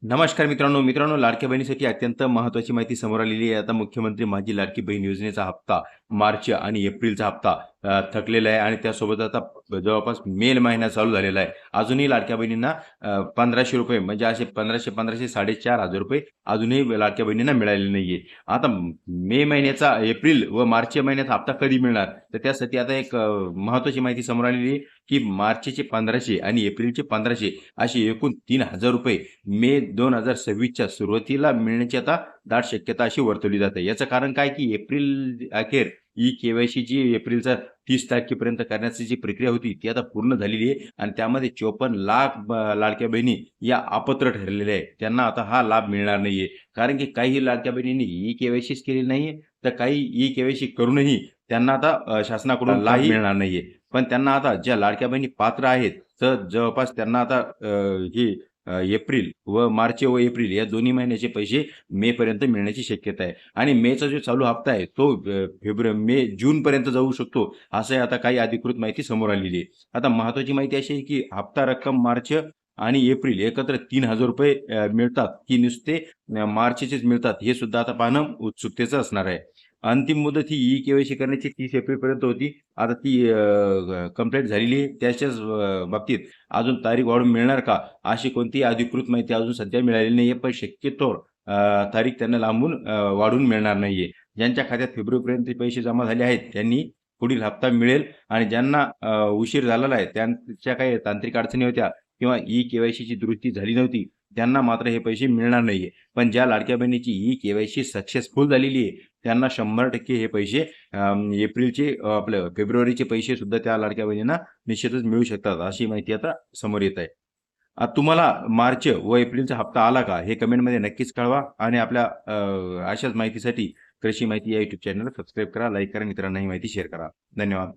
नमस्कार मित्रांनो, लाडक्या बहिणीसाठी अत्यंत महत्त्वाची माहिती समोर आलेली आहे. आता मुख्यमंत्री माझी लाडकी बहीण योजनेचा हप्ता मार्च आणि एप्रिलचा हप्ता थकलेला आहे आणि त्यासोबत आता जवळपास मे महिना चालू झालेला आहे. अजूनही लाडक्या बहिणींना ₹1500 म्हणजे असे 1500 ₹4,500 अजूनही लाडक्या बहिणींना मिळालेले नाहीये. आता मे महिन्याचा एप्रिल व मार्च महिन्याचा हप्ता कधी मिळणार? तर त्यासाठी आता एक महत्त्वाची माहिती समोर आलेली आहे, की मार्चचे 1500 आणि एप्रिलचे 1500 असे एकूण ₹3000 मे 2026च्या सुरुवातीला मिळण्याची आता दाट शक्यता अशी वर्तवली जाते. याचं कारण काय, की एप्रिल अखेर ई-के-वाय-सी जी एप्रिलच्या 30 तारखेपर्यंत करण्याची जी प्रक्रिया होती, ती आता पूर्ण झालेली आहे आणि त्यामध्ये 54 लाख लाडक्या बहिणी या अपात्र ठरलेल्या आहेत. त्यांना आता हा लाभ मिळणार नाहीये. कारण की काही लाडक्या बहिणींनी ई-के-वाय-सीच केलेली नाहीये, तर काही ई-के-वाय-सी करूनही त्यांना आता शासनाकडून लाभ मिळणार नाहीये. पण त्यांना आता ज्या लाडक्या बहिणी पात्र आहेत, तर जवळपास त्यांना आता हे एप्रिल व मार्च व एप्रिल या दोन्ही महिन्याचे पैसे मेपर्यंत मिळण्याची शक्यता आहे आणि मेचा जो चालू हप्ता आहे तो जूनपर्यंत जाऊ शकतो, असं आता काही अधिकृत माहिती समोर आलेली आहे. आता महत्त्वाची माहिती अशी आहे, की हप्ता रक्कम मार्च आणि एप्रिल एकत्र ₹3000 मिळतात, की नुसते मार्चचेच मिळतात, हे सुद्धा आता पाहणं उत्सुकतेचं असणार आहे. अंतिम मुदत ही ई-के-वाय-सी करण्याची 30 एप्रिलपर्यंत होती. आता ती कंप्लीट झालेली आहे. त्याच्याच बाबतीत अजून तारीख वाढवून मिळणार का? अशी कोणतीही अधिकृत माहिती अजून सध्या मिळालेली नाहीये. पण शक्यतोवर तारीख त्यांना लांबून वाढवून मिळणार नाहीये. ज्यांच्या खात्यात फेब्रुवारीपर्यंत पैसे जमा झाले आहेत, त्यांनी पुढील हप्ता मिळेल आणि ज्यांना उशीर झालेला आहे, त्यांच्या काही तांत्रिक अडचणी होत्या किंवा ई-के-वाय-सीची दुरुस्ती झाली नव्हती, त्यांना मात्र हे पैसे मिळणार नाहीये. पण ज्या लाडक्या बहिणीची ई-के-वाय-सी सक्सेसफुल झालेली आहे, त्यांना 100% हे पैसे एप्रिलचे आपलं फेब्रुवारीचे पैसे सुद्धा त्या लाडक्या बहिणींना निश्चितच मिळू शकतात, अशी माहिती आता समोर येत आहे. तुम्हाला मार्च व एप्रिलचा हप्ता आला का? हे कमेंटमध्ये नक्कीच कळवा आणि आपल्या अशाच माहितीसाठी कृषी माहिती या यूट्यूब चॅनलला सबस्क्राईब करा, लाईक करा, मित्रांना ही माहिती शेअर करा. धन्यवाद.